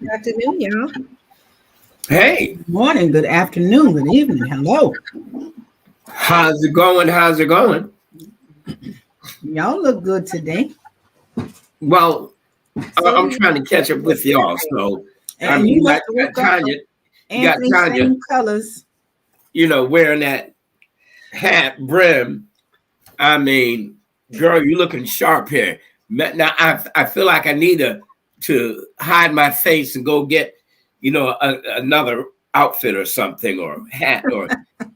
Good afternoon, y'all. Hey, Good morning, good afternoon, good evening. Hello. how's it going? How's it going? Y'all look good today. Well, So I'm do trying to catch up you. with y'all. So, I And mean, you you must got, have got woke up Tanya, you got Anthony Tanya, same colors. wearing that hat brim. I mean, girl, you looking sharp here. Now, I feel like I need to hide my face and go get, another outfit or something or hat or,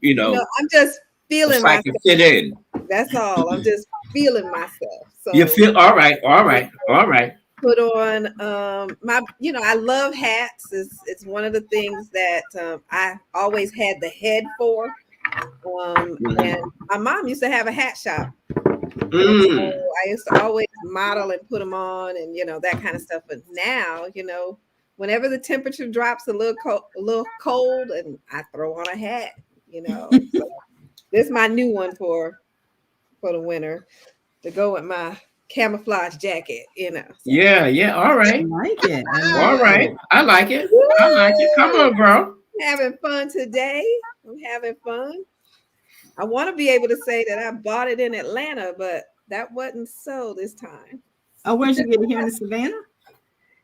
I'm just so feeling I myself. can fit in. That's all. I'm just feeling myself. You So feel all right, all right, all right. put on my I love hats. It's one of the things that I always had the head for. Mhm. And my mom used to have a hat shop. And so Mm. I used to always model and put them on and that kind of stuff. But now, whenever the temperature drops a little cold and I throw on a hat, So this is my new one for the winter to go with my camouflage jacket. So Yeah, all I right. like it. I like All right. it. I like it. I like it. Come Woo! on, girl. Having fun today. I'm having fun. I want to be able to say that I bought it in Atlanta, but that wasn't so this time. Oh, where'd you get it here in Savannah?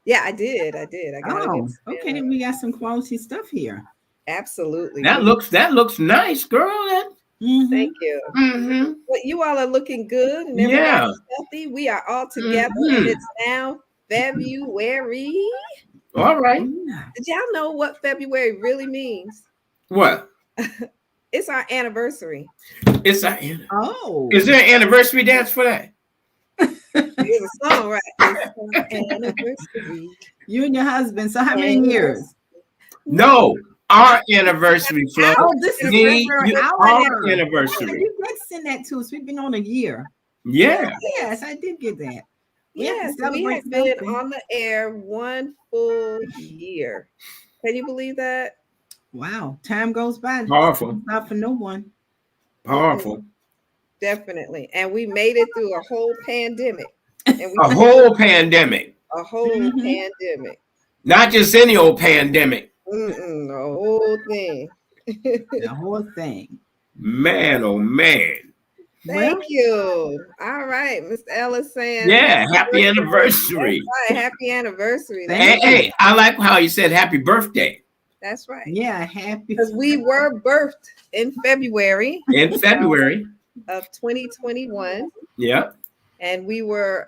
Yeah, I did. I got it in Oh, Savannah. okay. We got some quality stuff here. Absolutely. That looks nice, girl. That Mm-hmm. Thank you. mm-hmm. Well, you all are looking good and Yeah. everybody's healthy. We are all together and Mm-hmm. it's now February. All right. Yeah. Did y'all know what February really means? What? It's our anniversary. It's a Oh, is there an anniversary dance for that? There's a song, right? It's our anniversary. you and your husband. So how many Anniversary. years? No, No. Our anniversary, Flo. our Oh, this is Me, anniversary. our our anniversary. Yeah, anniversary. you did send that to us. We've been on a year. Yeah. Yes, I did get that. We have to Yes, we celebrate have been something. on the air 1 full year. Can you believe that? Wow, time goes by. Powerful. Not for no one. Mm-mm, Powerful. definitely. And we made it through a whole pandemic. And we A whole pandemic. a whole Mm-hmm. pandemic. Not just any old pandemic. The whole thing. The whole thing. Man, oh man. Thank Well, you. All right, Mr. Ellis saying happy Yeah, happy birthday. That's anniversary. right. Happy anniversary. That's thank Hey, right. you. hey, I like how you said happy birthday That's right. Yeah, happy. Because we were birthed in February in February. of 2021. Yeah. And we were,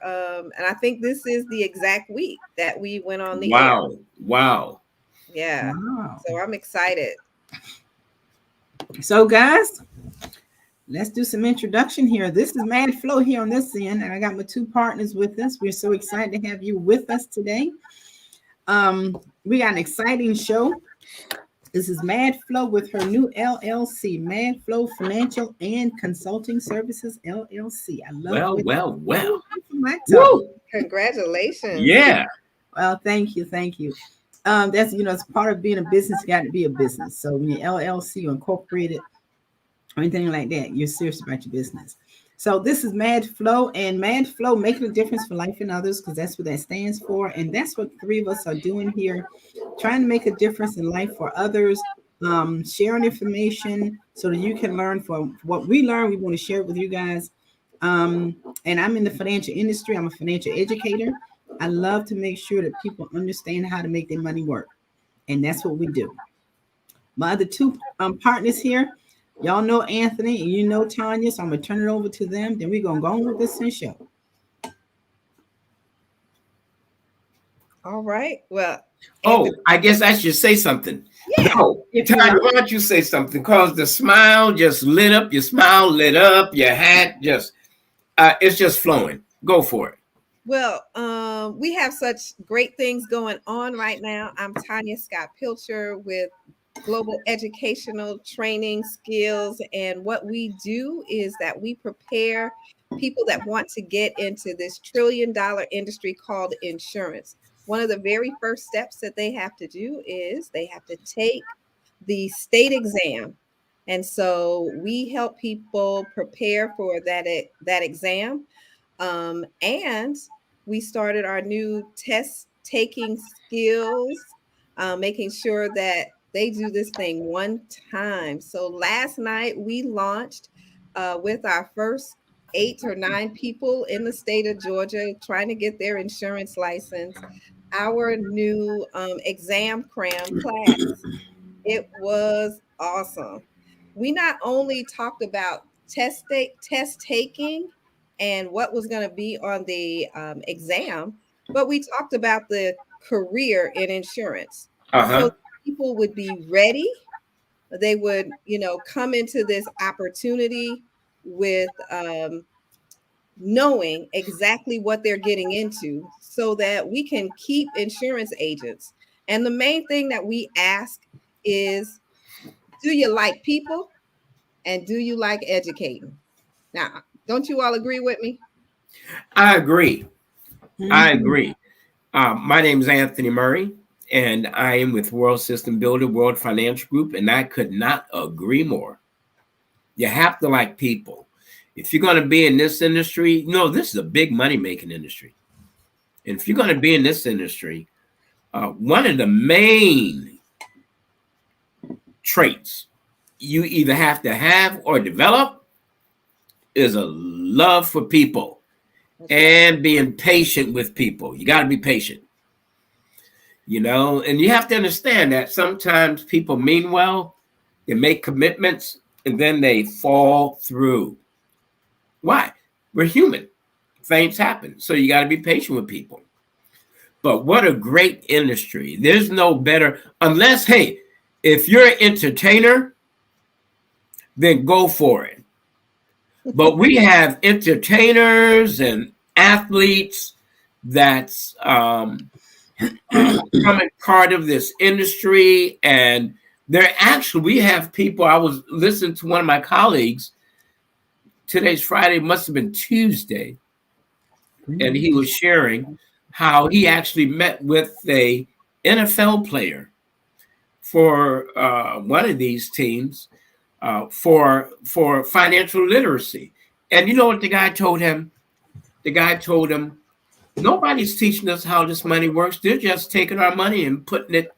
and I think this is the exact week that we went on the air. Wow. Wow. Yeah. Wow. So I'm excited. So, guys, let's do some introduction here. This is Mad Flow here on this end, and I got my two partners with us. We're so excited to have you with us today. We got an exciting show. This is Mad Flow with her new LLC, Mad Flow Financial and Consulting Services LLC. I love Well, it. well, well. My tongue. Woo. Congratulations. Yeah. Well, thank you. That's it's part of being a business. You got to be a business. So when you're LLC or incorporated or anything like that, you're serious about your business. So this is Mad Flow, and Mad Flow making a difference for life and others, because that's what that stands for, and that's what three of us are doing here, trying to make a difference in life for others, sharing information so that you can learn from what we learn. We want to share it with you guys. And I'm in the financial industry. I'm a financial educator. I love to make sure that people understand how to make their money work, and that's what we do. My other two partners here, y'all know Anthony and you know Tanya, so I'm gonna turn it over to them. Then we're gonna go on with this show. All right. Well, Oh, Anthony, I guess I should say something. yeah. No, If you Tanya, like. why don't you say something? Because the smile just lit up, your smile lit up, your hat just, it's just flowing. Go for it. Well, we have such great things going on right now. I'm Tanya Scott Pilcher with Global Educational Training Skills. And what we do is that we prepare people that want to get into this $1 trillion industry called insurance. One of the very first steps that they have to do is they have to take the state exam. And so we help people prepare for that exam. And we started our new taking skills, making sure that they do this thing one time. So last night we launched with our first 8 or 9 people in the state of Georgia trying to get their insurance license, our new exam cram class. It was awesome. We not only talked about test taking and what was going to be on the exam, but we talked about the career in insurance. So Uh-huh. people would be ready. They would, come into this opportunity with knowing exactly what they're getting into so that we can keep insurance agents. And the main thing that we ask is, do you like people and do you like educating? Now, don't you all agree with me? I agree. I Mhm. agree. My name is Anthony Murray, and I am with World System Builder, World Financial Group, and I could not agree more. You have to like people. If you're going to be in this industry, this is a big money making industry. And if you're going to be in this industry, one of the main traits you either have to have or develop is a love for people That's right. and being patient with people. You got to be patient, and you have to understand that sometimes people mean well, they make commitments, and then they fall through. Why? We're human. Things happen. So you got to be patient with people. But what a great industry. There's no better, unless, hey, if you're an entertainer, then go for it. But we have entertainers and athletes that's becoming part of this industry. And we have people. I was listening to one of my colleagues. Today's Friday, must have been Tuesday. And he was sharing how he actually met with a NFL player for one of these teams for financial literacy. And you know what the guy told him? The guy told him, nobody's teaching us how this money works. They're just taking our money and putting it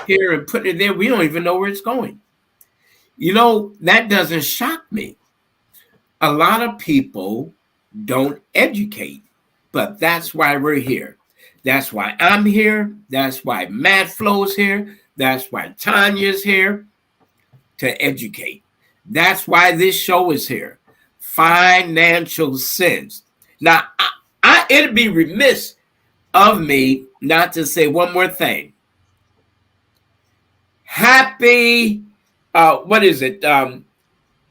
here and putting it there. We don't even know where it's going. That doesn't shock me. A lot of people don't educate, but that's why we're here. That's why I'm here. That's why Matt Flo's here. That's why Tanya's here, to educate. That's why this show is here. Financial sense. Now, it'd be remiss of me not to say one more thing. Happy, what is it?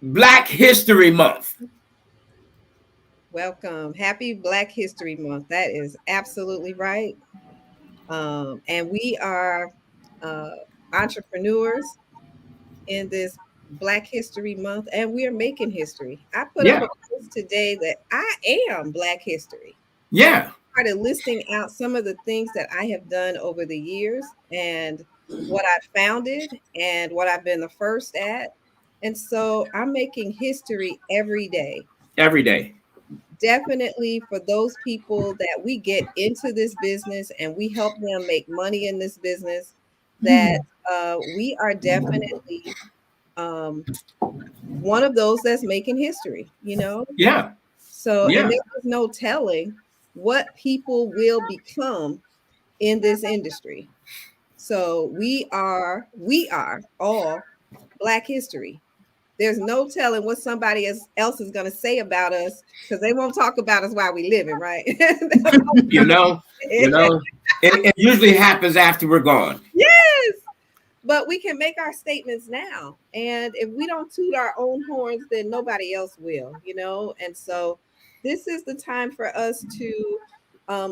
Black History Month. Welcome. Happy Black History Month. That is absolutely right. And we are uh, entrepreneurs in this Black History Month, and we are making history. I put up Yeah, a post today that I am Black history. yeah, Started listing out some of the things that I have done over the years and what I founded and what I've been the first at. And so I'm making history every day. every day. Definitely for those people that we get into this business and we help them make money in this business, that we are definitely um, one of those that's making history. Yeah, So, and yeah, there is no telling what people will become in this industry. So we are all Black history. There's no telling what somebody else is going to say about us because they won't talk about us while we living, right? you know, you know, it usually happens after we're gone. Yes, but we can make our statements now. And if we don't toot our own horns, then nobody else will. And so this is the time for us to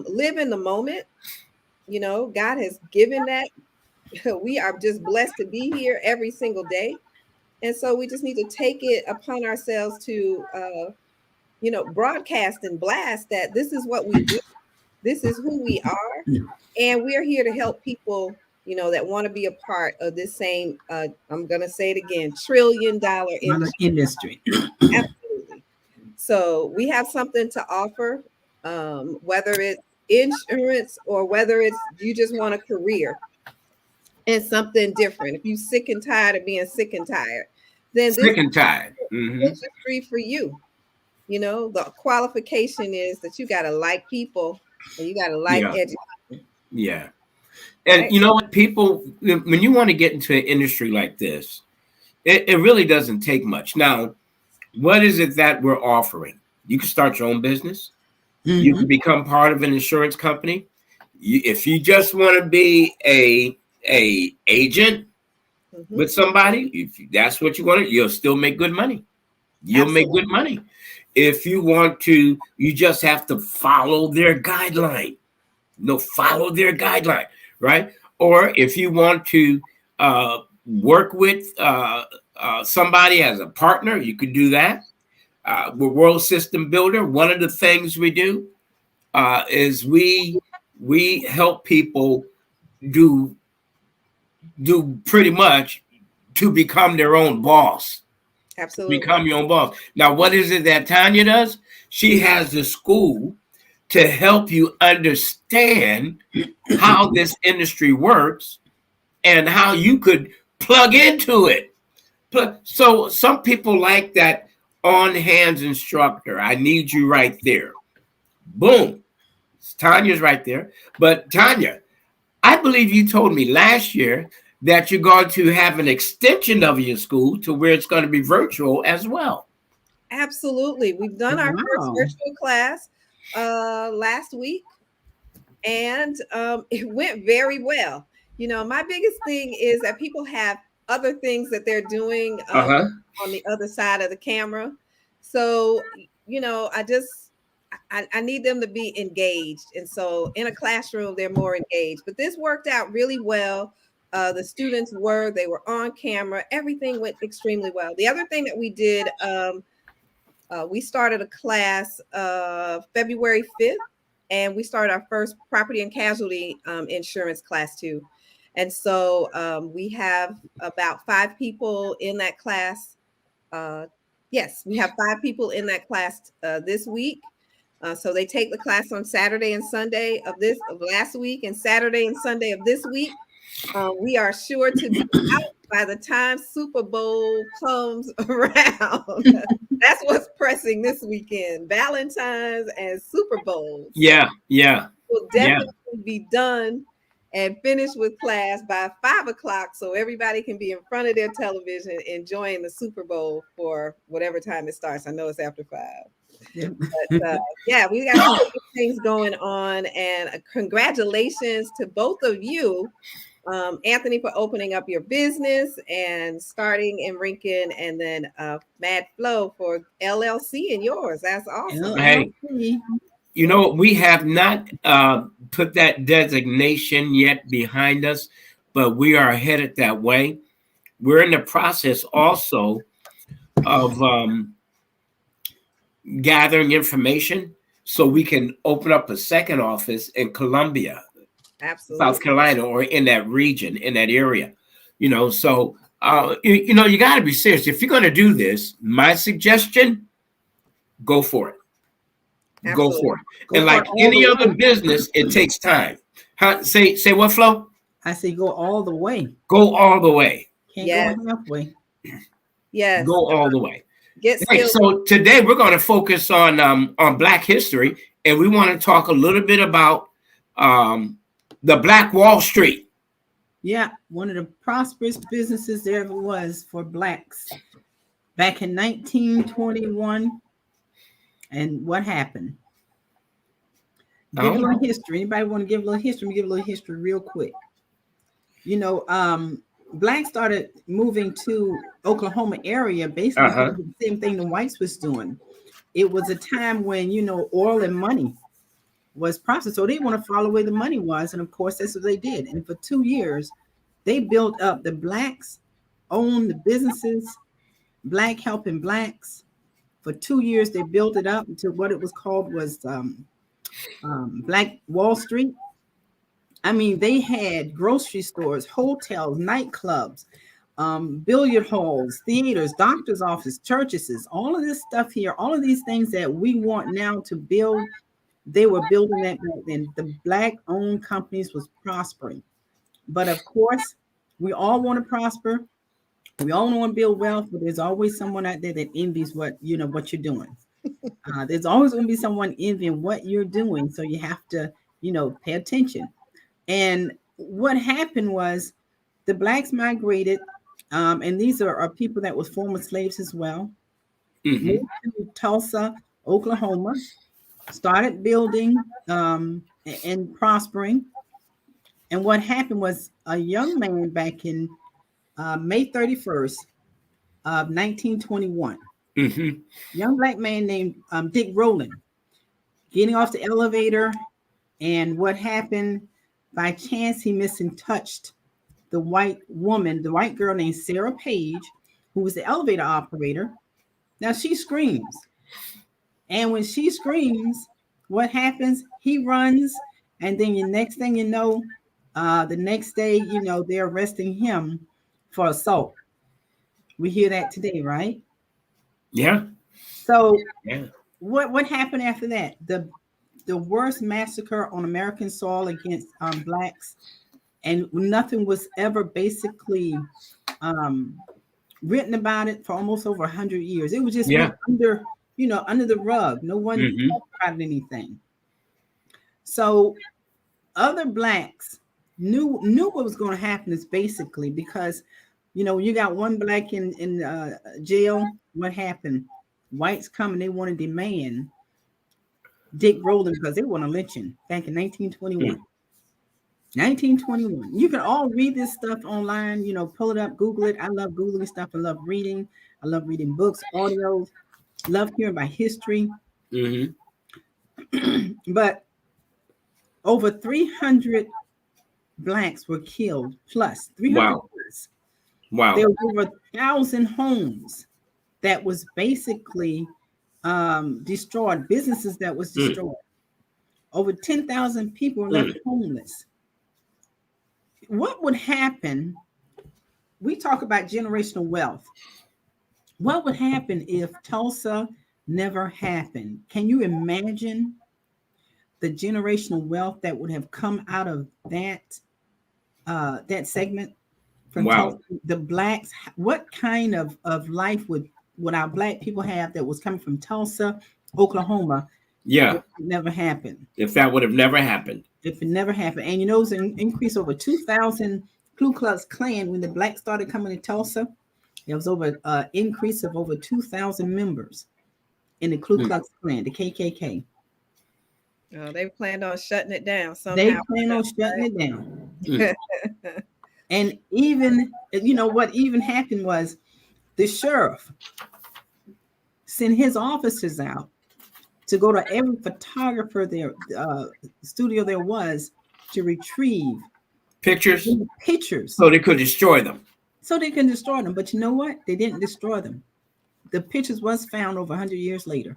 live in the moment. God has given that. We are just blessed to be here every single day. And so we just need to take it upon ourselves to, broadcast and blast that this is what we do. This is who we are. And we're here to help people, that want to be a part of this same, I'm going to say it again, $1 trillion industry. Industry. Absolutely. So we have something to offer, whether it's insurance or whether it's you just want a career and something different. If you're sick and tired of being sick and tired, then this Sick and tired. industry for you. You know, the qualification is that you got to like people and you got to like Yeah. education. Yeah. And Right? you know what, people, when you want to get into an industry like this, it really doesn't take much. Now, what is it that we're offering? You can start your own business. You can become part of an insurance company. If you just want to be a agent with somebody, if that's what you want to, you'll still make good money. You'll make good money. If you want to, you just have to follow their guideline. Follow their guideline, right? Or if you want to work with somebody as a partner, you could do that. We're World System Builder. One of the things we do is we help people do pretty much to become their own boss. Absolutely. Become your own boss. Now, what is it that Tanya does? She has the school to help you understand how this industry works and how you could plug into it. So some people like that on-hands instructor. I need you right there. Boom. Tanya's right there. But Tanya, I believe you told me last year that you're going to have an extension of your school to where it's going to be virtual as well. Absolutely. We've done our first virtual class last week, and it went very well. You know, my biggest thing is that people have other things that they're doing on the other side of the camera. So, you know, I need them to be engaged. And so in a classroom, they're more engaged. But this worked out really well. The students they were on camera. Everything went extremely well. The other thing that we did, we started a class February 5th, and we started our first property and casualty insurance class too. And so we have about 5 people in that class. Yes, we have 5 people in that class this week. So they take the class on Saturday and Sunday of last week, and Saturday and Sunday of this week. We are sure to be out by the time Super Bowl comes around. That's what's pressing this weekend: Valentine's and Super Bowl. Yeah. We'll definitely be done and finished with class by 5 o'clock, so everybody can be in front of their television enjoying the Super Bowl for whatever time it starts. I know it's after 5. But we got some good things going on, and congratulations to both of you, Anthony, for opening up your business and starting in Rincon, and then Mad Flow for LLC and yours. That's awesome. Hey, you know, we have not put that designation yet behind us, but we are headed that way. We're in the process also of gathering information so we can open up a second office in Columbia, South Carolina, or in that region, in that area. You know, so you know, you got to be serious. If you're going to do this, my suggestion, go for it. Go for it. And like any other business, it takes time. Say what, Flo? I say go all the way. Go all the way. Can't go halfway. Yes. Go all the way. Hey, so today we're going to focus on Black history, and we want to talk a little bit about the Black Wall Street. Yeah, one of the prosperous businesses there ever was for Blacks back in 1921. And what happened? Give a little history. Anybody want to give a little history? Let me give a little history real quick. You know, Blacks started moving to Oklahoma area, basically the same thing the whites was doing. It was a time when, you know, oil and money was processed. So they want to follow where the money was. And of course, that's what they did. And for 2 years, they built up. The Blacks owned the businesses, Black helping Blacks. For 2 years, they built it up to what it was called was Black Wall Street. I mean, they had grocery stores, hotels, nightclubs, billiard halls, theaters, doctor's offices, churches, all of this stuff here, all of these things that we want now to build They were building that back then. The Black-owned companies was prospering. But of course, we all want to prosper. We all want to build wealth, but there's always someone out there that envies what you're doing. There's always going to be someone envying what you're doing, so you have to pay attention. And what happened was the blacks migrated, and these are people that was former slaves as well. Mm-hmm. Moved to Tulsa, Oklahoma, started building and prospering. And what happened was a young man back in May 31st of 1921, Mm-hmm. young black man named Dick Rowland, getting off the elevator. And what happened, by chance, he touched the white woman, the white girl named Sarah Page, who was the elevator operator. Now she screams. And when she screams, what happens? He runs. And then the next thing you know, the next day, they're arresting him for assault. We hear that today, right? Yeah. So Yeah. what happened after that? The worst massacre on American soil against blacks, and nothing was ever basically written about it for almost over 100 years. It was just Yeah. went under the rug. No one Mm-hmm. talked about anything. So other blacks knew what was going to happen, is basically because when you got one black in jail, what happened? Whites come and they want to demand Dick Rowland because they want to lynch him back in 1921. 1921. You can all read this stuff online, pull it up, Google it. I love Googling stuff. I love reading. I love reading books, audios, love hearing about history. Mm-hmm. But over 300 blacks were killed, plus 300 Wow. plus. Wow. There were over 1,000 homes that was basically destroyed, businesses that was destroyed. Over 10,000 people were left homeless. What would happen? We talk about generational wealth. What would happen if Tulsa never happened? Can you imagine the generational wealth that would have come out of that segment from Wow. Tulsa? The blacks, what kind of life would our black people have that was coming from Tulsa, Oklahoma? Yeah. If it never happened. If that would have never happened. If it never happened. And it was an increase over 2,000 Ku Klux Klan when the blacks started coming to Tulsa. There was over an increase of over 2,000 members in the Ku Klux Klan, the KKK. They planned on shutting it down somehow. They plan on shutting it down. And even, what even happened was the sheriff sent his officers out to go to every photographer there, studio there was, to retrieve pictures so they could destroy them. So they can destroy them. But you know what? They didn't destroy them. The pictures was found over 100 years later.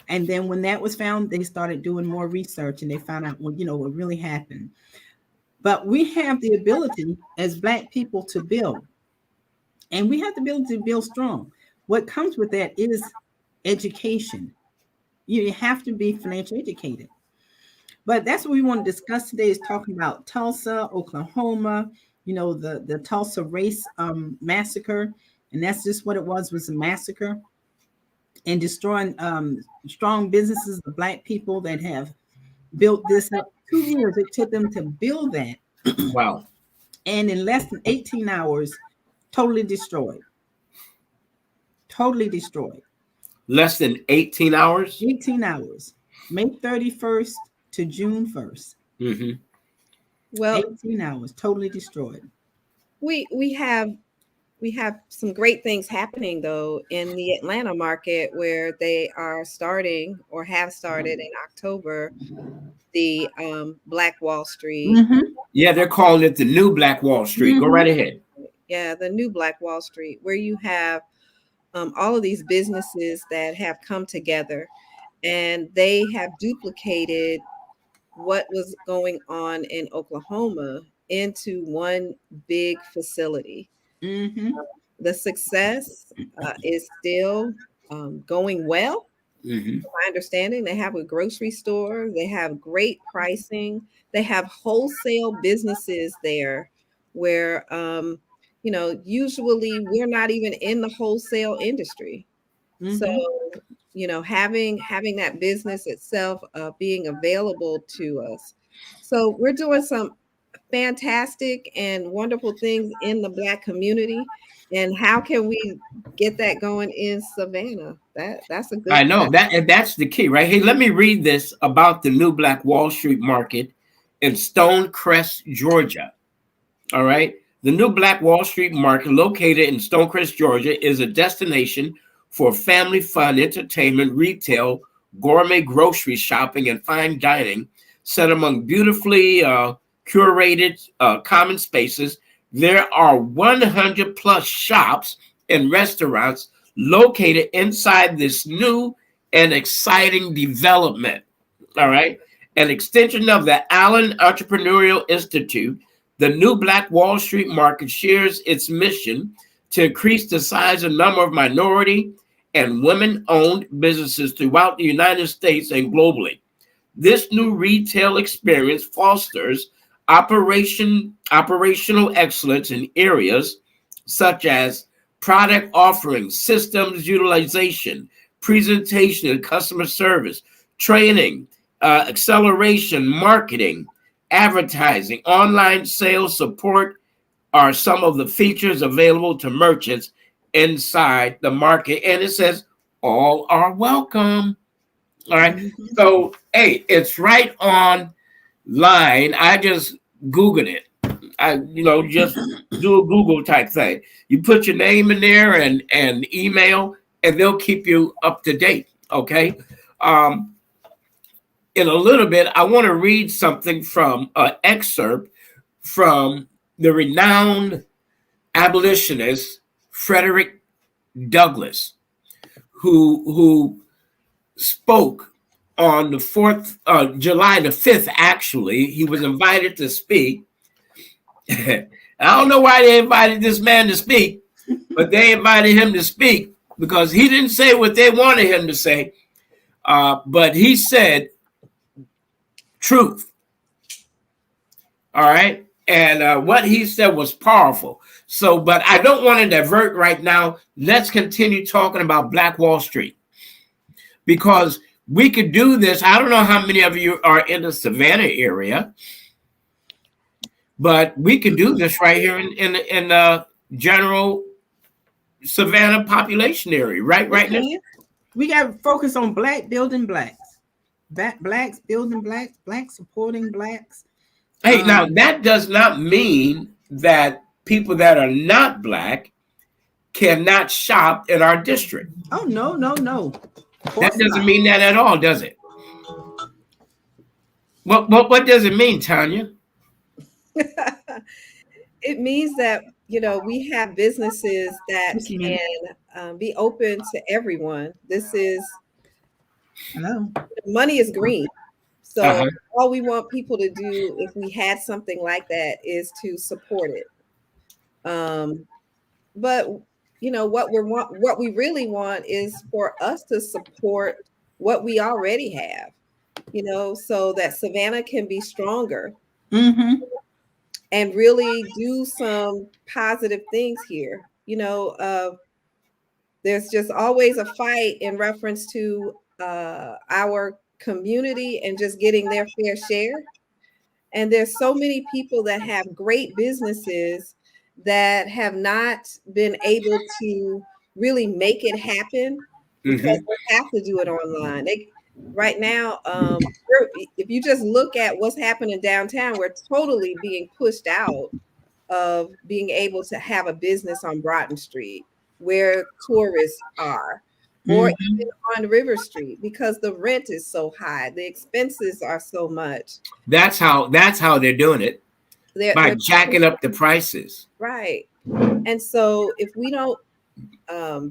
And then when that was found, they started doing more research and they found out what really happened. But we have the ability as Black people to build. And we have the ability to build strong. What comes with that is education. You have to be financially educated. But that's what we want to discuss today, is talking about Tulsa, Oklahoma, the Tulsa race massacre. And that's just what it was a massacre. And destroying strong businesses of Black people that have built this up. 2 years it took them to build that. Wow. And in less than 18 hours, totally destroyed. Totally destroyed. Less than 18 hours? 18 hours. May 31st to June 1st. Mm-hmm. Well, 18 hours, totally destroyed. We have some great things happening though in the Atlanta market, where they are starting or have started in October the Black Wall Street. Mm-hmm. Yeah, they're calling it the new Black Wall Street. Mm-hmm. Go right ahead. Yeah, the new Black Wall Street, where you have all of these businesses that have come together, and they have duplicated what was going on in Oklahoma into one big facility. Mm-hmm. The success is still going well. Mm-hmm. My understanding, they have a grocery store, they have great pricing, they have wholesale businesses there where usually we're not even in the wholesale industry. So, Mm-hmm. having that business itself being available to us. So we're doing some fantastic and wonderful things in the Black community. And how can we get that going in Savannah? That's a I good know question. that, and that's the key, right? Hey, let me read this about the new Black Wall Street Market in Stonecrest, Georgia. All right. The new Black Wall Street Market, located in Stonecrest, Georgia, is a destination for family fun, entertainment, retail, gourmet grocery shopping, and fine dining, set among beautifully curated common spaces. There are 100 plus shops and restaurants located inside this new and exciting development. All right. An extension of the Allen Entrepreneurial Institute, the new Black Wall Street Market shares its mission to increase the size and number of minority and women-owned businesses throughout the United States and globally. This new retail experience fosters operational excellence in areas such as product offering, systems utilization, presentation and customer service, training, acceleration, marketing, advertising, online sales support are some of the features available to merchants inside the market. And it says all are welcome. All right. Mm-hmm. So, hey, it's right on line. I just Googled it. Just do a Google type thing. You put your name in there and email, and they'll keep you up to date. Okay. Um, in a little bit, I want to read something from an excerpt from the renowned abolitionist Frederick Douglass, who spoke on the 4th, July the 5th, actually. He was invited to speak. I don't know why they invited this man to speak, but they invited him to speak because he didn't say what they wanted him to say, but he said truth. All right. And what he said was powerful. So, but I don't want to divert right now. Let's continue talking about Black Wall Street because we could do this. I don't know how many of you are in the Savannah area, but we could do this right here in the general Savannah population area, right? Right now. We got to focus on Black building Blacks. Blacks building Blacks, Blacks supporting Blacks. Hey, now that does not mean that people that are not Black cannot shop in our district. Oh, no. That doesn't mean that at all, does it? What does it mean, Tanya? It means that we have businesses that can be open to everyone. This is Hello. money is green. So Uh-huh. all we want people to do if we had something like that is to support it. But what we really want is for us to support what we already have, so that Savannah can be stronger Mm-hmm. and really do some positive things here. There's just always a fight in reference to our community and just getting their fair share. And there's so many people that have great businesses that have not been able to really make it happen because Mm-hmm. they have to do it online. Right now, if you just look at what's happening downtown, we're totally being pushed out of being able to have a business on Broughton Street where tourists are, or Mm-hmm. even on River Street because the rent is so high, the expenses are so much. That's how they're doing it, by They're jacking up the prices. right. And so if we don't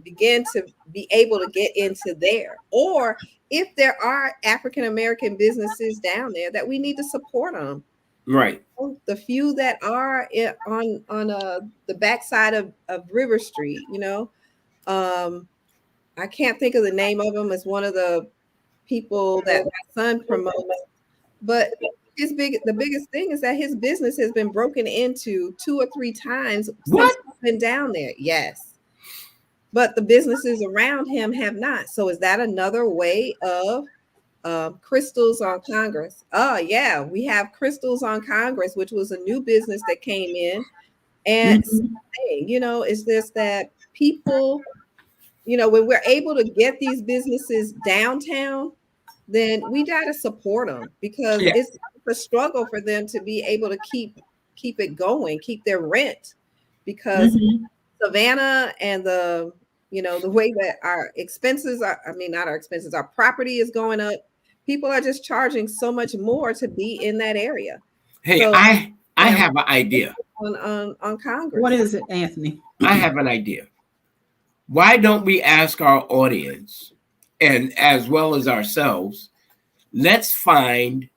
begin to be able to get into there, or if there are African American businesses down there that we need to support them, Right. the few that are on the backside of River Street, um, I can't think of the name of him. It's one of the people that my son promotes. But the biggest thing is that his business has been broken into 2 or 3 times What? since he's been down there. Yes. But the businesses around him have not. So is that another way of Crystals on Congress? Oh, yeah. We have Crystals on Congress, which was a new business that came in. And Mhm. it's just that people, when we're able to get these businesses downtown, then we got to support them because Yeah. it's a struggle for them to be able to keep it going, keep their rent, because Mhm. Savannah and the way that our expenses are, I mean, not our expenses, our property is going up. People are just charging so much more to be in that area. Hey, So I yeah, have an idea. on What Congress. is it, Anthony? I have an idea. Why don't we ask our audience and as well as ourselves, let's find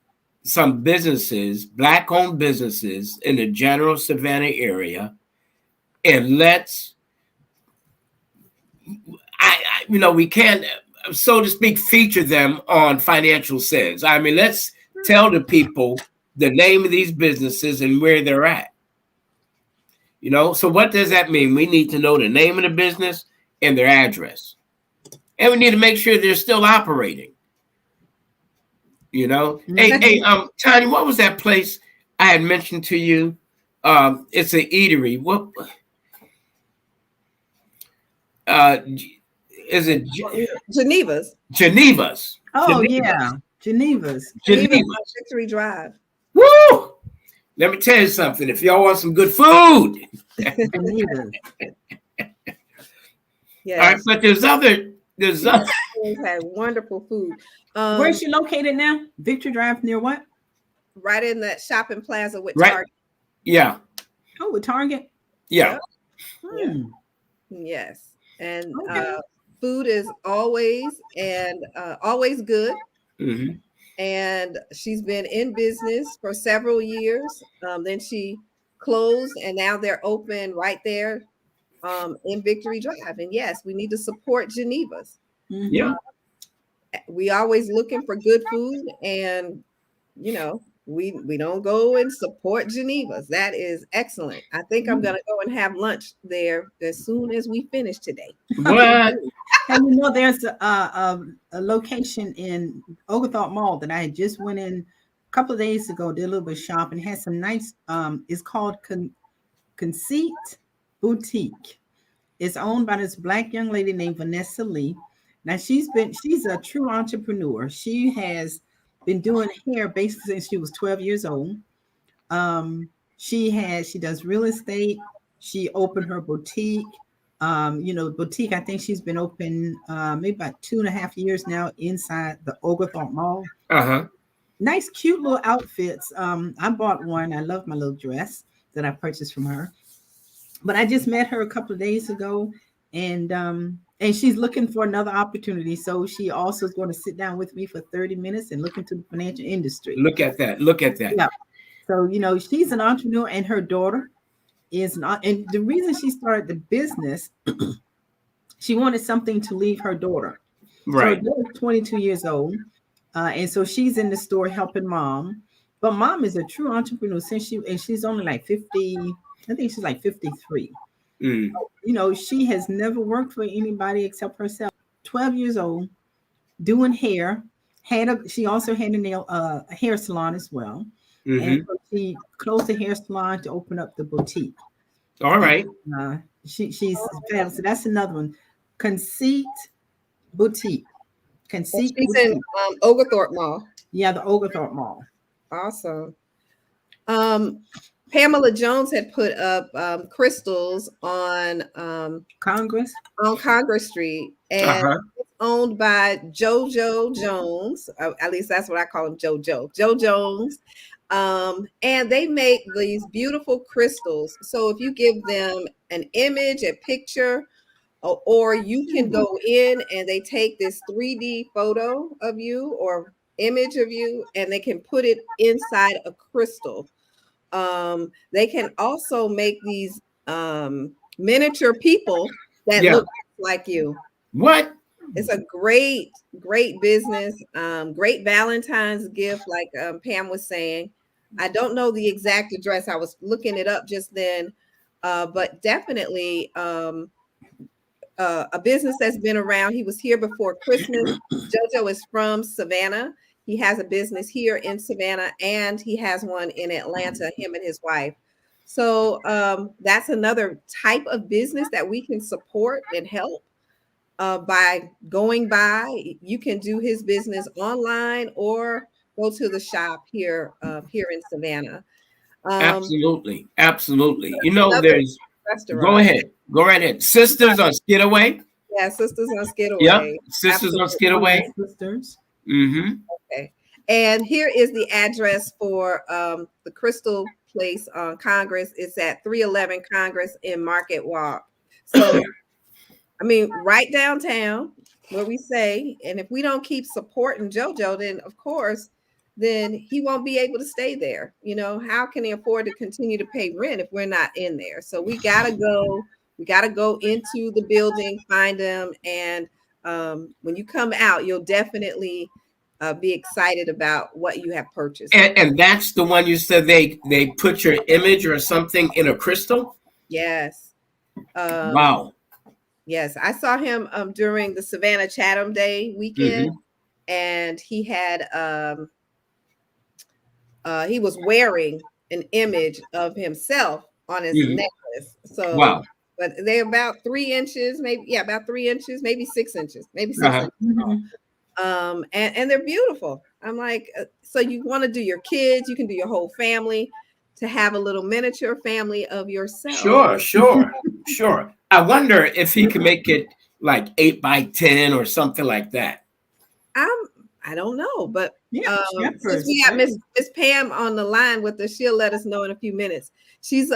some businesses, black-owned businesses in the general Savannah area, and we can't, so to speak, feature them on Financial Sense. I mean, let's tell the people the name of these businesses and where they're at. So what does that mean? We need to know the name of the business and their address. And we need to make sure they're still operating. Hey, Tanya, what was that place I had mentioned to you? It's an eatery. What is it? Geneva's. Geneva's. Oh, yeah. Geneva's. Geneva Geneva. on Victory Drive. Woo! Let me tell you something. If y'all want some good food, Geneva's. Yes. all right. But there's other. We've had wonderful food. Where's she located now? Victory Drive near what? Right in that shopping plaza with Right. Target. Yeah. Oh, with Target. Yeah. Hmm. Yes. And Okay. food is always good. Mm-hmm. And she's been in business for several years. Then she closed, and now they're open right there in Victory Drive. And yes, we need to support Geneva's. Mhm. Yeah. We always looking for good food, and we don't go and support Geneva's. That is excellent. I think I'm gonna go and have lunch there as soon as we finish today. What? And there's a location in Oglethorpe Mall that I just went in a couple of days ago, did a little bit of shopping, has some nice, it's called Conceit Boutique. It's owned by this Black young lady named Vanessa Lee. Now she's a true entrepreneur. She has been doing hair basically since she was 12 years old. She does real estate. She opened her boutique. Boutique, I think she's been open maybe about 2.5 years now inside the Oglethorpe Mall. Uh-huh. Nice, cute little outfits. I bought one. I love my little dress that I purchased from her. But I just met her a couple of days ago, and she's looking for another opportunity. So she also is going to sit down with me for 30 minutes and look into the financial industry. Look at that. Look at that. Yeah. So, she's an entrepreneur, and her daughter is not. And the reason she started the business, she wanted something to leave her daughter. Right. So her daughter's 22 years old. And so she's in the store helping mom. But mom is a true entrepreneur she's only like 50. I think she's like 53. Mm. She has never worked for anybody except herself. 12 years old, doing hair. She also had a hair salon as well. Mm-hmm. And so she closed the hair salon to open up the boutique. All right. She's fabulous. So that's another one. Conceit Boutique. She's in Oglethorpe Mall. Yeah, the Oglethorpe Mall. Awesome. Pamela Jones had put up crystals on Congress Street, and it's owned by JoJo Jones. At least that's what I call him, JoJo. Joe Jones. And they make these beautiful crystals. So if you give them an image, a picture, or you can go in and they take this 3D photo of you or image of you, and they can put it inside a crystal. They can also make these miniature people that look like you. What? It's a great, great business. Great Valentine's gift, like Pam was saying. I don't know the exact address. I was looking it up just then, but definitely a business that's been around. He was here before Christmas. JoJo is from Savannah. He has a business here in Savannah, and he has one in Atlanta, him and his wife. So that's another type of business that we can support and help by going by. You can do his business online or go to the shop here here in Savannah. Absolutely. Absolutely. You know, Another there's, go restaurant. ahead. Go right ahead. Sisters on Skidaway. Yeah, Sisters on Yep. Skidaway. Sisters on Absolutely. Skidaway. Sisters. Mm-hmm. Okay. And here is the address for the Crystal Place on Congress. It's at 311 Congress in Market Walk. So, I mean, right downtown where we say, and if we don't keep supporting JoJo, then of course, then he won't be able to stay there. You know, how can he afford to continue to pay rent if we're not in there? So we got to go into the building, find them. And when you come out, you'll definitely be excited about what you have purchased. And that's the one you said they put your image or something in a crystal? Yes. Wow. Yes, I saw him during the Savannah Chatham Day weekend, and he had he was wearing an image of himself on his necklace. So, wow. But they're about 3 inches, maybe about 3 inches, maybe 6 inches, maybe 6 inches tall. And they're beautiful. I'm like, so you want to do your kids, you can do your whole family to have a little miniature family of yourself. Sure. I wonder if he can make it like 8x10 or something like that. I don't know, but since we got right? Miss Pam on the line with us, she'll let us know in a few minutes. She's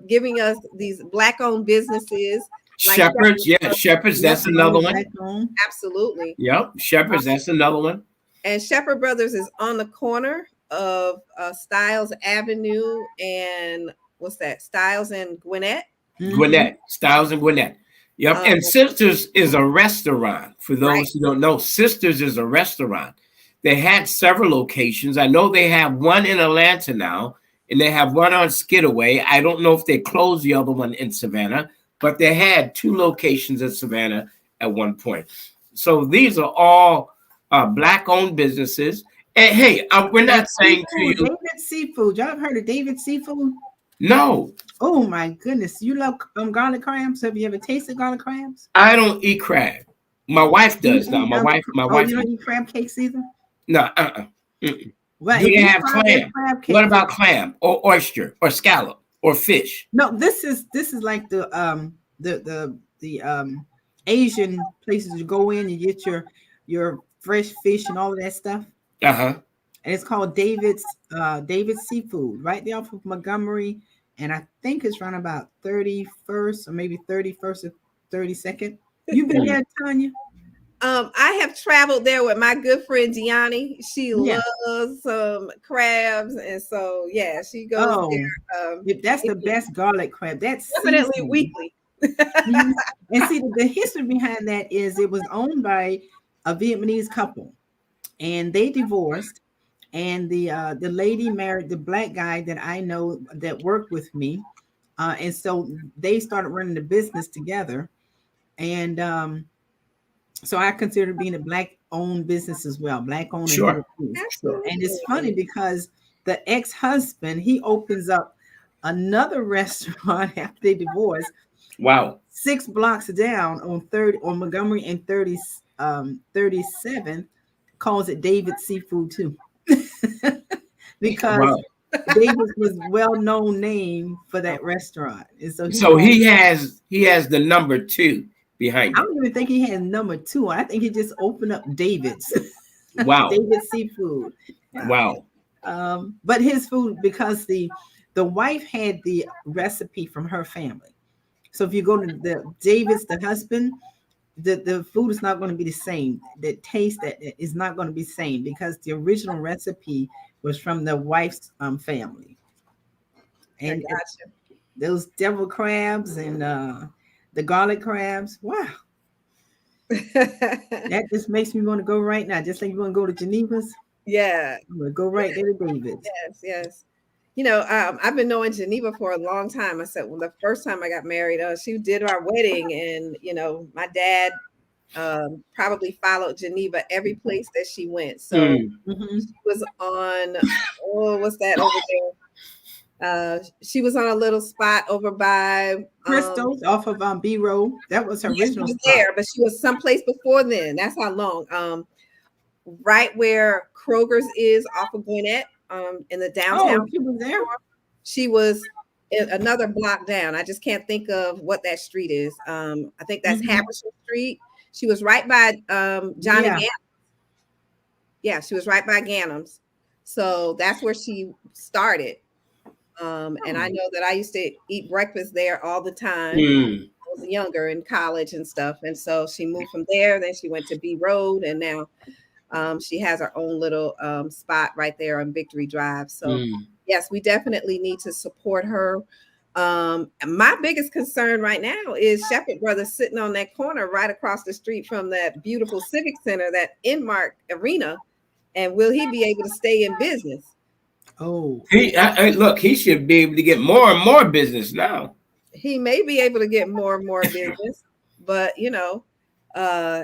giving us these Black-owned businesses. Like Shepherds, Shepherds, that's another one. Absolutely. Yep, Shepherds, that's another one. And Shepherd Brothers is on the corner of Stiles Avenue and what's that? Stiles and Gwinnett. Gwinnett, Stiles and Gwinnett. Yep. And Sisters is a restaurant. For those who don't know, Sisters is a restaurant. They had several locations. I know they have one in Atlanta now, and they have one on Skidaway. I don't know if they closed the other one in Savannah, but they had 2 locations in Savannah at one point. So these are all Black-owned businesses. And hey, we're not saying to you, David Seafood. Y'all heard of David Seafood? No. Oh my goodness. You love garlic crabs? Have you ever tasted garlic crabs? I don't eat crab. My wife does now. My wife. You don't eat crab cakes either? No, Well, do you have clam? What about clam or oyster or scallop or fish? No, this is like the Asian places you go in, you get your fresh fish and all of that stuff. And it's called David's Seafood, right there off of Montgomery, and I think it's around about 31st or maybe 31st or 32nd. You've been there, Tanya? I have traveled there with my good friend Deani. She loves crabs, and so she goes there. That's the best garlic crab. That's definitely seasoned. weekly. And see, the history behind that is it was owned by a Vietnamese couple, and they divorced. And the lady married the Black guy that I know that worked with me, and so they started running the business together. And so I consider being a Black-owned business as well, Black-owned. Sure. And it's funny because the ex-husband, he opens up another restaurant after they divorced. Wow. 6 blocks down on Montgomery and 37th, calls it David Seafood too. Because David was well-known name for that restaurant. And so he has the number 2 behind I don't even think he had number 2. I think he just opened up David's. Wow. David Seafood. Wow. But his food, because the wife had the recipe from her family. So if you go to the David's, the husband, the food is not going to be the same. The taste that is not going to be the same because the original recipe was from the wife's family. And those devil crabs and the garlic crabs, wow. That just makes me want to go right now. Just like you want to go to Geneva's, Yeah. I'm gonna go right there to David's. Yes. Yes. I've been knowing Geneva for a long time. I said, well, the first time I got married, she did our wedding, and my dad probably followed Geneva every place that she went. So Mm-hmm. she was on, what's that over there? She was on a little spot over by Crystals off of B Road. That was her yes, she original was spot. there, but she was someplace before then. That's how long. Right where Kroger's is off of Gwinnett, in the downtown. Oh, she was there. She was another block down. I just can't think of what that street is. I think that's Haversham Street. She was right by John and Gannon's. Yeah, she was right by Gannon's. So that's where she started. And I know that I used to eat breakfast there all the time. I was younger in college and stuff. And so she moved from there. Then she went to B Road, and now she has her own little spot right there on Victory Drive. So yes, we definitely need to support her. My biggest concern right now is Shepherd Brothers sitting on that corner right across the street from that beautiful Civic Center, that Inmark Arena. And will he be able to stay in business? Oh, Look, he should be able to get more and more business now. He may be able to get more and more business, but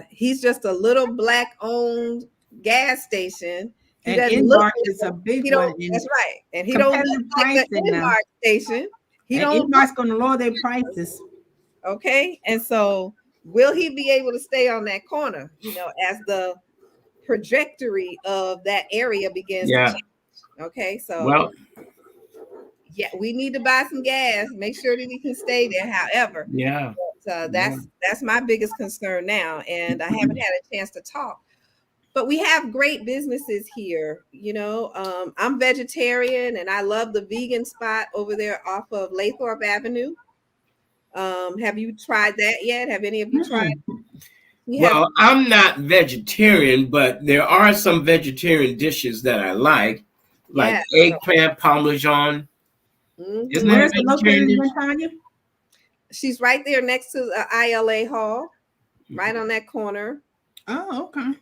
he's just a little black-owned gas station. He and doesn't look. Inmark is a big one. That's right, and he don't look like the Inmark station. He don't. Inmark's going to lower their prices. Okay, and so will he be able to stay on that corner? As the trajectory of that area begins to change. Okay, so yeah, we need to buy some gas, make sure that he can stay there. However, that's my biggest concern now, and I haven't had a chance to talk. But we have great businesses here. I'm vegetarian, and I love the vegan spot over there off of Lathrop Avenue. Have you tried that yet? Have any of you tried? Well, I'm not vegetarian, but there are some vegetarian dishes that I like eggplant parmesan. Isn't Where's it located in Tanya? She's right there next to the ILA Hall, right on that corner. Oh, okay.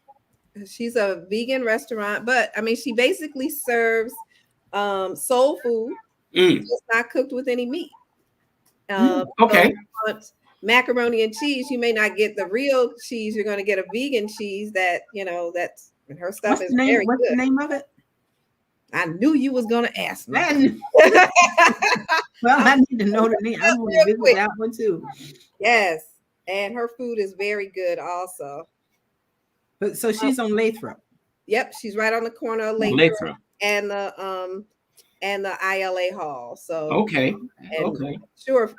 She's a vegan restaurant, but I mean, she basically serves soul food, just not cooked with any meat. Okay. So macaroni and cheese, you may not get the real cheese. You're going to get a vegan cheese that that's her stuff. What's the name of it? I knew you was going to ask me. Well, I need to know the name. I want to visit that one too. Yes, and her food is very good also. But so she's on Lathrop. Yep, she's right on the corner of Lathrop and the ILA Hall. So okay. Sure,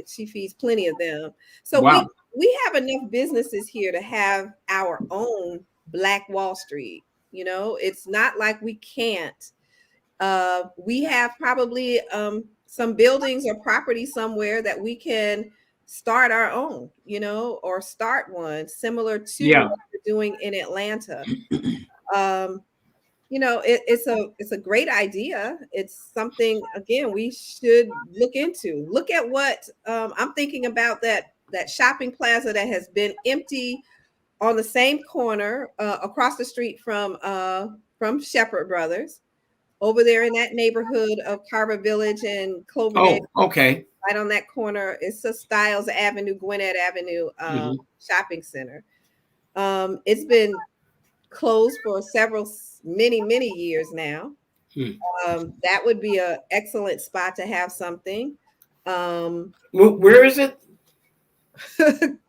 she feeds plenty of them. So we have enough businesses here to have our own Black Wall Street. It's not like we can't. We have probably some buildings or property somewhere that we can start our own, or start one similar to what we're doing in Atlanta. It's a great idea. It's something, again, we should look into. Look at what I'm thinking about, that shopping plaza that has been empty on the same corner across the street from Shepherd Brothers, over there in that neighborhood of Carver Village and Cloverdale. Oh, okay. Right on that corner. It's a Stiles Avenue, Gwinnett Avenue shopping center. It's been closed for many years now. That would be an excellent spot to have something. Where is it?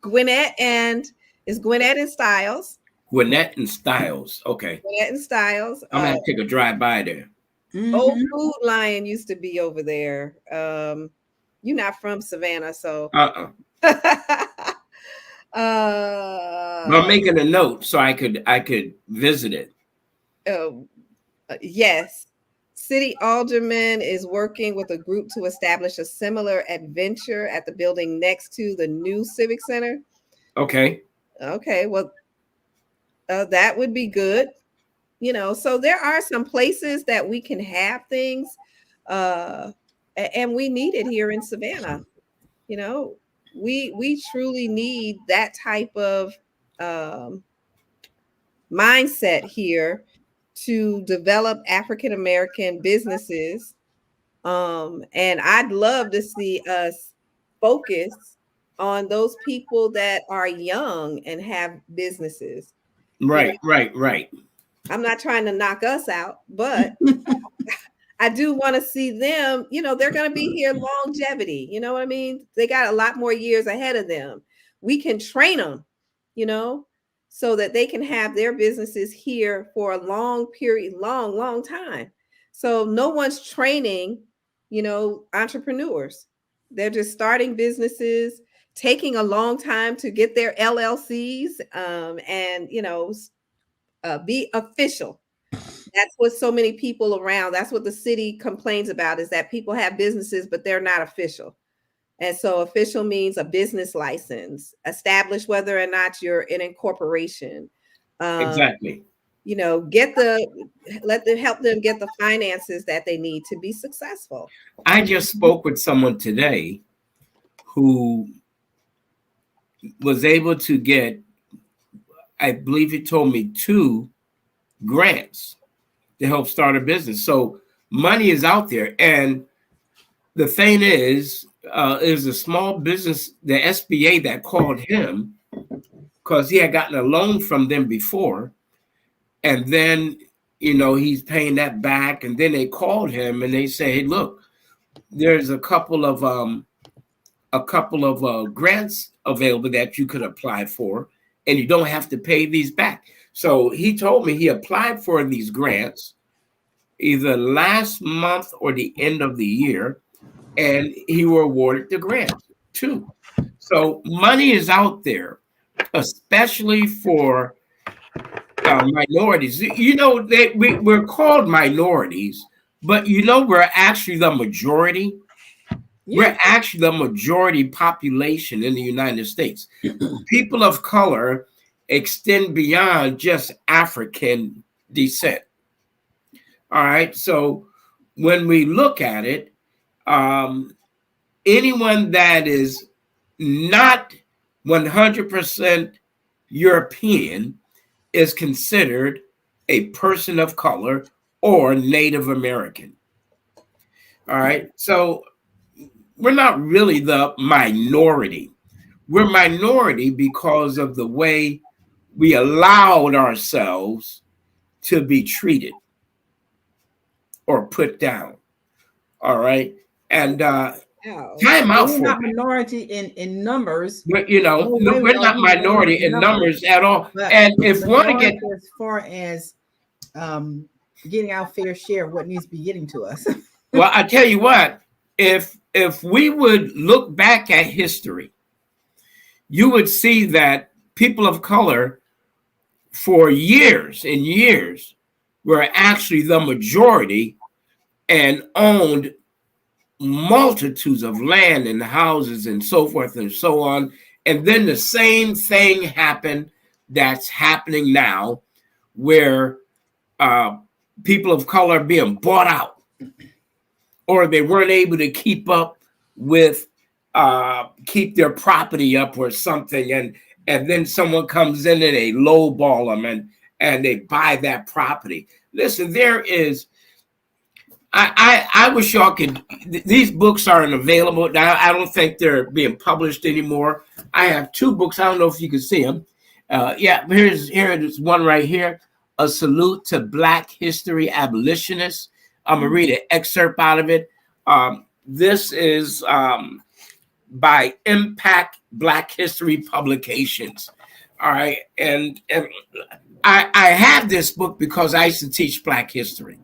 Gwinnett and Stiles. Gwinnett and Stiles. Okay. Gwinnett and Stiles. I'm gonna take a drive by there. Old Food Lion used to be over there. You're not from Savannah, so. I'm making a note so I could visit it. Yes. City Alderman is working with a group to establish a similar adventure at the building next to the new Civic Center. Okay. Well, that would be good. So there are some places that we can have things, and we need it here in Savannah. We truly need that type of mindset here to develop African American businesses. And I'd love to see us focus on those people that are young and have businesses. You know, Right. I'm not trying to knock us out, but I do want to see them, they're going to be here longevity. You know what I mean? They got a lot more years ahead of them. We can train them, you know, so that they can have their businesses here for a long period, long time. So no one's training, entrepreneurs. They're just starting businesses, taking a long time to get their LLCs, and, be official. That's what so many people around, that's what the city complains about, is that people have businesses, but they're not official. And so official means a business license, established whether or not you're an incorporation. Exactly. Help them get the finances that they need to be successful. I just spoke with someone today who was able to get, I believe he told me, 2 grants to help start a business. So money is out there. And the thing is a small business, the SBA, that called him because he had gotten a loan from them before. And then, he's paying that back. And then they called him and they say, hey, look, there's a couple of grants available that you could apply for, and you don't have to pay these back. So he told me he applied for these grants either last month or the end of the year, and he was awarded the grant too. So money is out there, especially for minorities. We're called minorities, but we're actually the majority. Yeah. We're actually the majority population in the United States. People of color extend beyond just African descent. All right. So when we look at it, anyone that is not 100% European is considered a person of color or Native American. All right. So we're not really the minority. We're minority because of the way we allowed ourselves to be treated or put down. All right. And time out we're for not minority in numbers. We're not minority in numbers at all. But and if one to get as far as getting our fair share of what needs to be getting to us. Well, I tell you what, if we would look back at history, you would see that people of color for years and years were actually the majority and owned multitudes of land and houses and so forth and so on. And then the same thing happened that's happening now, where people of color are being bought out, or they weren't able to keep up with keep their property up or something, and then someone comes in and they lowball them and they buy that property. Listen, there is, I wish y'all could, these books aren't available now. I don't think they're being published anymore. I have 2 books. I don't know if you can see them. Here's one right here, A Salute to Black History Abolitionists. I'm going to read an excerpt out of it. This is by Impact Black History Publications. All right. And I have this book because I used to teach Black history.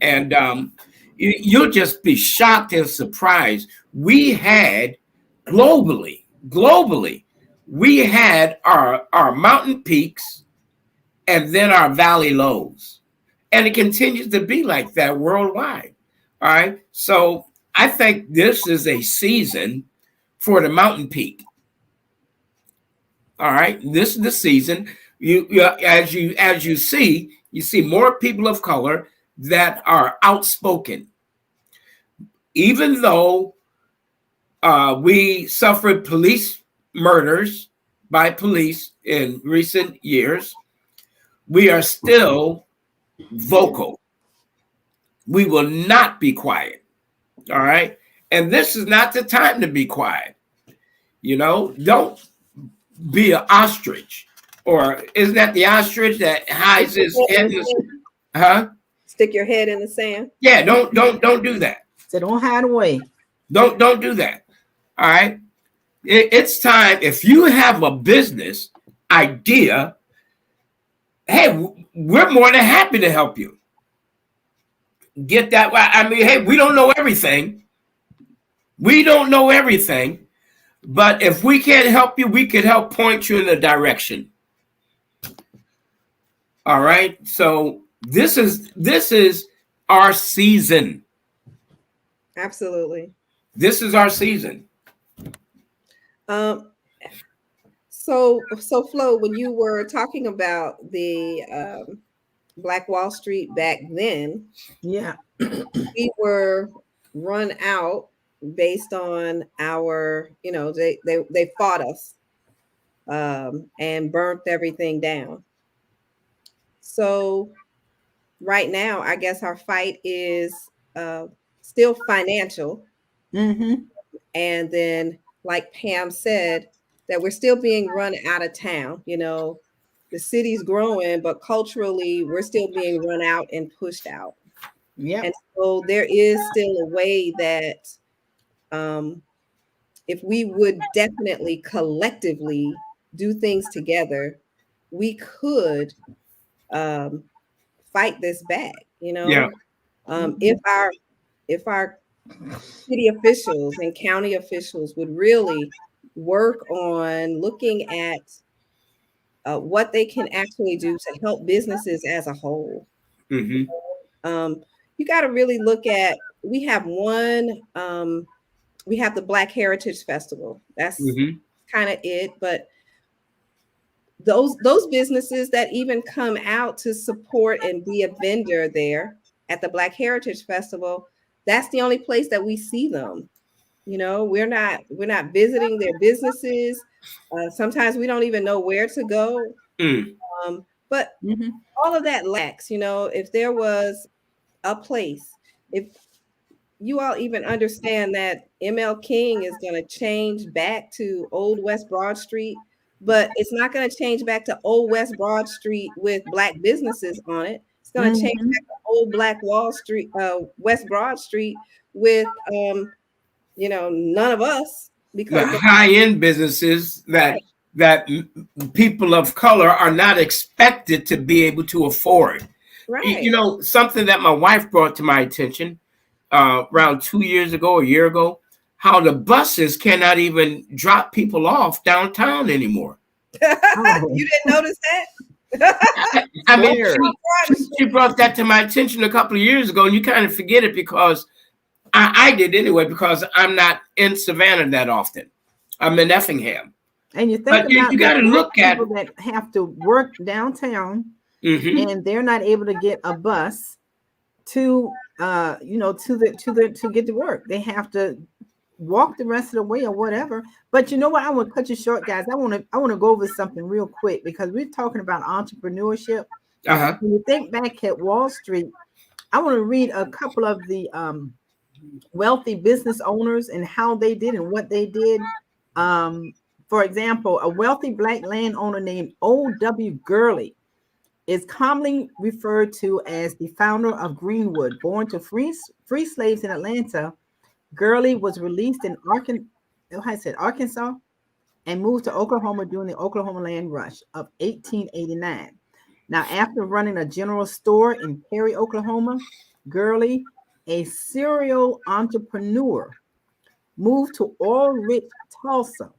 And you'll just be shocked and surprised. We had globally, we had our mountain peaks and then our valley lows. And it continues to be like that worldwide. All right. So I think this is a season for the mountain peak. All right. This is the season. As you see more people of color that are outspoken. Even though We suffered police murders by police in recent years. We are still vocal. We will not be quiet. All right. And this is not the time to be quiet. Don't be an ostrich. Or isn't that the ostrich that hides his head? Huh? Stick your head in the sand. Yeah, don't do that. So don't hide away. Don't do that. All right. It's time. If you have a business idea, hey, we're more than happy to help you. Get that? I mean, hey, we don't know everything. We don't know everything. But if we can't help you, we can help point you in a direction. All right. So this is our season. Absolutely. This is our season. So Flo, when you were talking about the Black Wall Street back then, Yeah. we were run out based on our, they fought us and burnt everything down. So right now, I guess our fight is still financial. Mm-hmm. And then, like Pam said, that we're still being run out of town. The city's growing, but culturally, we're still being run out and pushed out. Yeah. And so there is still a way that if we would definitely collectively do things together, we could fight this back. Yeah. If our city officials and county officials would really work on looking at what they can actually do to help businesses as a whole. Mm-hmm. You got to really look at, we have the Black Heritage Festival. That's kind of it. But those businesses that even come out to support and be a vendor there at the Black Heritage Festival, that's the only place that we see them. We're not visiting their businesses. Sometimes we don't even know where to go. But all of that lacks. If there was a place, if you all even understand that ML King is going to change back to Old West Broad Street, but it's not going to change back to Old West Broad Street with Black businesses on it. It's going to change back to Old Black Wall Street, West Broad Street with, none of us, because the high-end businesses that people of color are not expected to be able to afford. Right. Something that my wife brought to my attention around 2 years ago, a year ago, how the buses cannot even drop people off downtown anymore. You didn't notice that? I mean, she brought that to my attention a couple of years ago, and you kind of forget it because I did anyway, because I'm not in Savannah that often. I'm in Effingham. And you think but about you got to look at people that have to work downtown, and they're not able to get a bus to to get to work. They have to walk the rest of the way or whatever. But you know what? I want to cut you short, guys. I want to go over something real quick, because we're talking about entrepreneurship. When you think back at Wall Street, I want to read a couple of the wealthy business owners and how they did and what they did. For example, a wealthy Black landowner named O.W. Gurley is commonly referred to as the founder of Greenwood. Born to free slaves in Atlanta, Gurley was released in Arkansas and moved to Oklahoma during the Oklahoma Land Rush of 1889. Now, after running a general store in Perry, Oklahoma, Gurley, a serial entrepreneur, moved to oil-rich Tulsa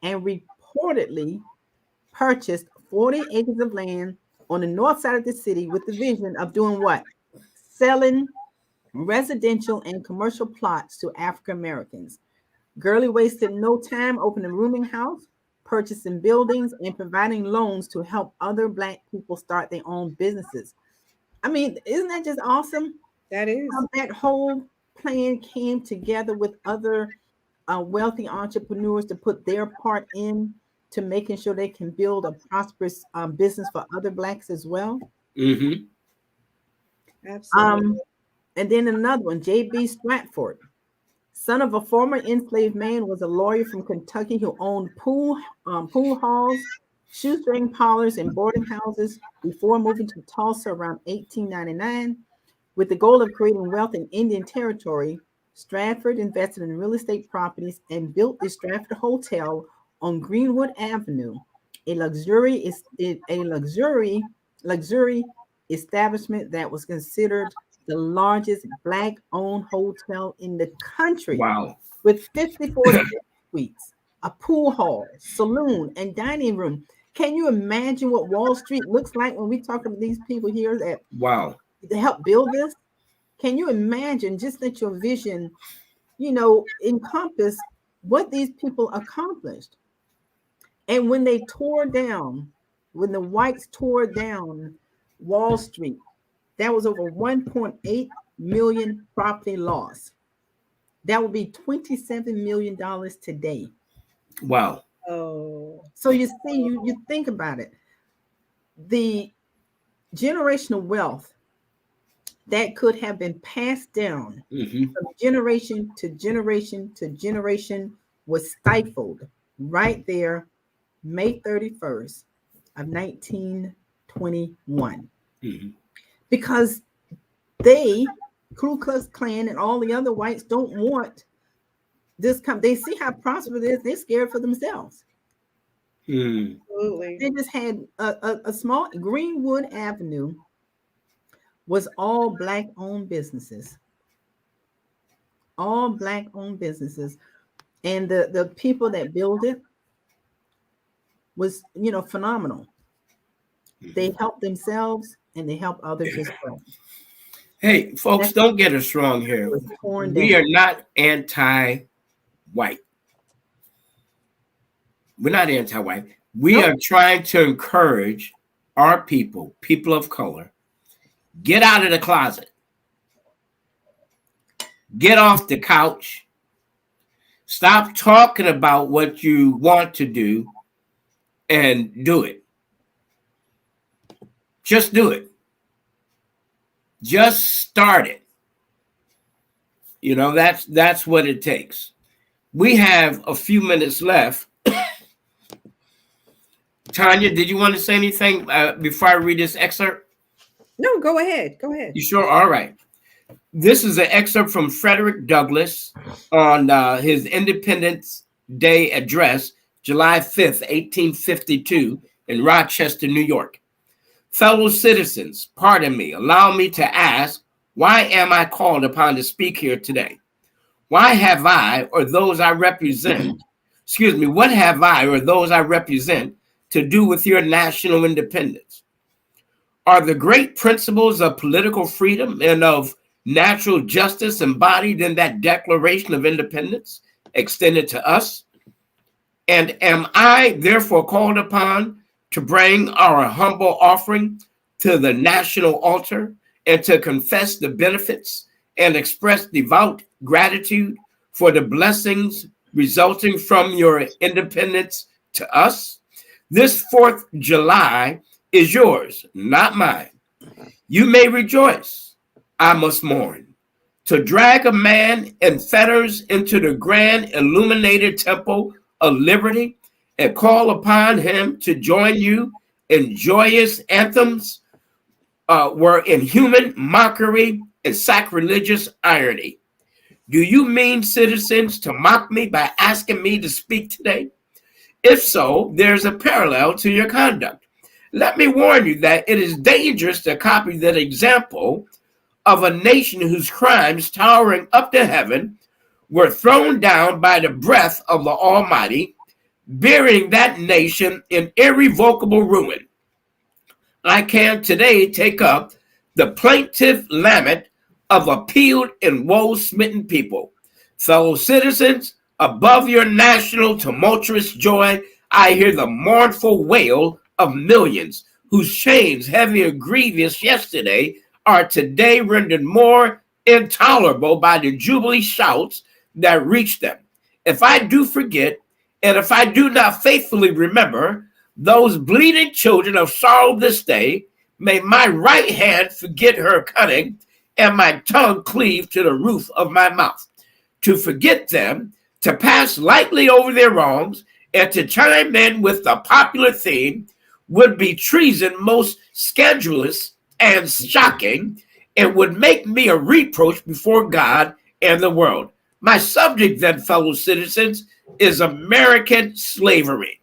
and reportedly purchased 40 acres of land on the north side of the city with the vision of doing what? Selling residential and commercial plots to African Americans. Gurley wasted no time opening a rooming house, purchasing buildings, and providing loans to help other Black people start their own businesses. I mean, isn't that just awesome? That is. How that whole plan came together with other wealthy entrepreneurs to put their part in to making sure they can build a prosperous business for other Blacks as well. Mm-hmm. Absolutely. And then another one, J.B. Stratford, son of a former enslaved man, was a lawyer from Kentucky who owned pool halls, shoestring parlors, and boarding houses before moving to Tulsa around 1899. With the goal of creating wealth in Indian Territory, Stratford invested in real estate properties and built the Stratford Hotel on Greenwood Avenue, a luxury establishment that was considered the largest Black-owned hotel in the country, Wow. with 54 suites, a pool hall, saloon, and dining room. Can you imagine what Wall Street looks like when we talk about these people here that Wow. help build this? Can you imagine, just let your vision, encompass what these people accomplished? And when they tore down, when the whites tore down Wall Street, that was over 1.8 million property loss. That would be $27 million today. Wow. Oh, So you see, you think about it. The generational wealth that could have been passed down Mm-hmm. from generation to generation to generation was stifled right there, May 31st of 1921. Mm-hmm. Because they, Ku Klux Klan and all the other whites, don't want this they see how prosperous it is, they're scared for themselves. Mm. absolutely. They just had a small Greenwood Avenue was all Black-owned businesses. All Black-owned businesses. And the people that built it was, phenomenal. They helped themselves and they helped others as well. Hey, folks, don't get us wrong here. It was torn We down. are not anti-white. We're not anti-white. We Nope. are trying to encourage our people of color, get out of the closet, get off the couch, stop talking about what you want to do, and do it. Just do it. Just start it. That's what it takes. We have a few minutes left. Tanya, did you want to say anything before I read this excerpt? No, go ahead. Go ahead. You sure? All right. This is an excerpt from Frederick Douglass on his Independence Day address, July 5th, 1852, in Rochester, New York. Fellow citizens, pardon me, allow me to ask, why am I called upon to speak here today? Why have I, or those I represent, what have I, or those I represent, to do with your national independence? Are the great principles of political freedom and of natural justice embodied in that Declaration of Independence extended to us? And am I therefore called upon to bring our humble offering to the national altar and to confess the benefits and express devout gratitude for the blessings resulting from your independence to us? This 4th July is yours, not mine. You may rejoice. I must mourn. To drag a man in fetters into the grand illuminated temple of liberty and call upon him to join you in joyous anthems were inhuman mockery and sacrilegious irony. Do you mean, citizens, to mock me by asking me to speak today? If so, there's a parallel to your conduct. Let me warn you that it is dangerous to copy that example of a nation whose crimes, towering up to heaven, were thrown down by the breath of the Almighty, burying that nation in irrevocable ruin. I can today take up the plaintive lament of a peeled and woe-smitten people. Fellow citizens, above your national tumultuous joy, I hear the mournful wail of millions whose chains, heavy and grievous yesterday, are today rendered more intolerable by the jubilee shouts that reach them. if I do forget, and if I do not faithfully remember those bleeding children of sorrow this day, may my right hand forget her cunning, and my tongue cleave to the roof of my mouth. To forget them, to pass lightly over their wrongs, and to chime in with the popular theme would be treason most scandalous and shocking, and would make me a reproach before God and the world. My subject then, fellow citizens, is American slavery.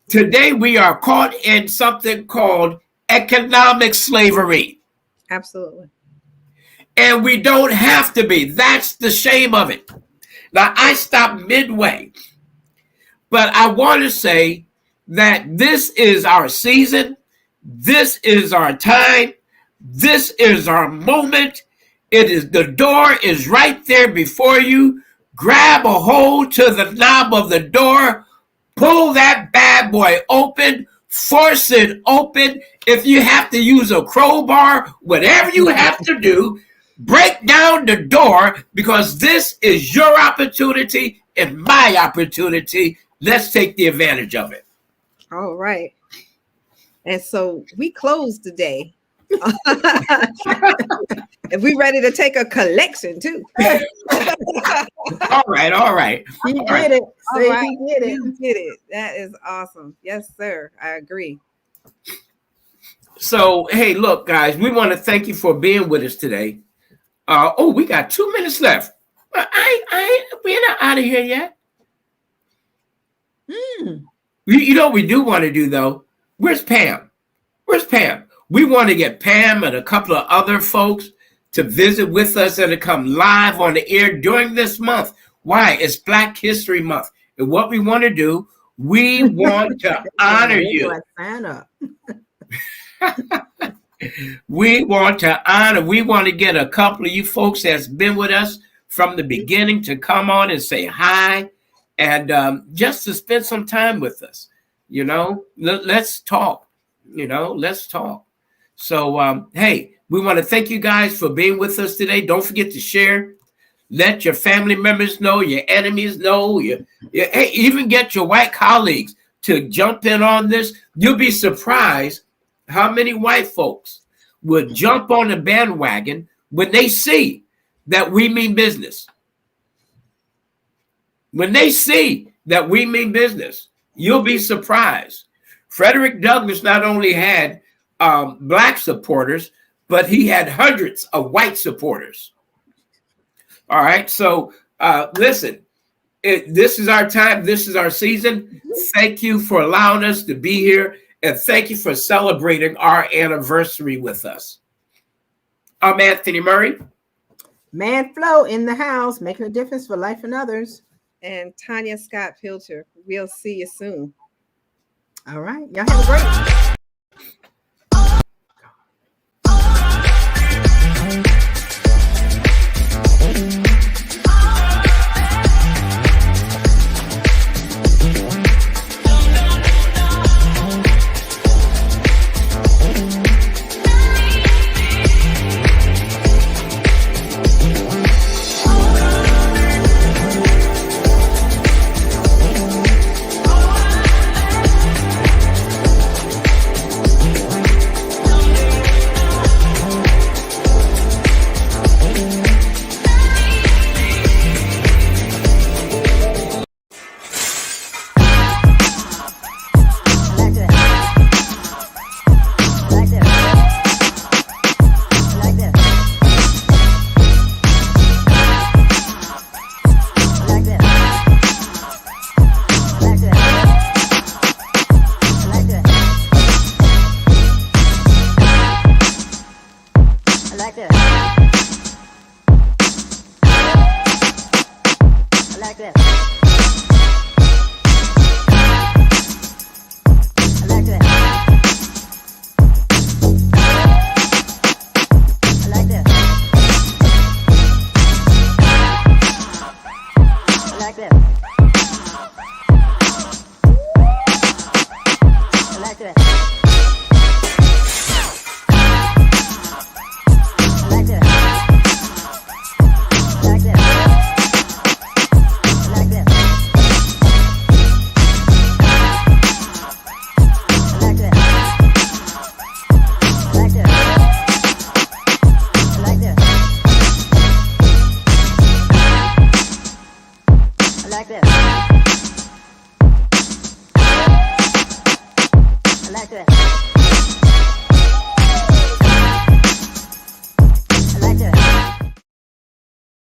Today we are caught in something called economic slavery. Absolutely. And we don't have to be. That's the shame of it. Now, I stopped midway, but I want to say that this is our season. This is our time. This is our moment. It is, the door is right there before you. Grab a hold to the knob of the door. Pull that bad boy open. Force it open. If you have to use a crowbar, whatever you have to do, break down the door, because this is your opportunity and my opportunity. Let's take the advantage of it. All right. And so we close today. If we ready to take a collection too. All right. He All did right. it. All See, right. he did it. You did it. That is awesome. Yes, sir. I agree. So, hey, look, guys, we want to thank you for being with us today. We got 2 minutes left. We're not out of here yet. You know what we do want to do, though? Where's Pam? We want to get Pam and a couple of other folks to visit with us and to come live on the air during this month. Why? It's Black History Month. And what we want to do, we want to honor you. We want to get a couple of you folks that's been with us from the beginning to come on and say hi, and just to spend some time with us. You know, let's talk. So, hey, we want to thank you guys for being with us today. Don't forget to share. Let your family members know, your enemies know, hey, even get your white colleagues to jump in on this. You'll be surprised how many white folks would jump on the bandwagon when they see that we mean business. When they see that we mean business, you'll be surprised. Frederick Douglass not only had Black supporters, but he had hundreds of white supporters. All right. So listen, this is our time. This is our season. Thank you for allowing us to be here. And thank you for celebrating our anniversary with us. I'm Anthony Murray. Man Flo in the house, making a difference for life and others. And Tanya Scott Pilcher. We'll see you soon. All right. Y'all have a great like that.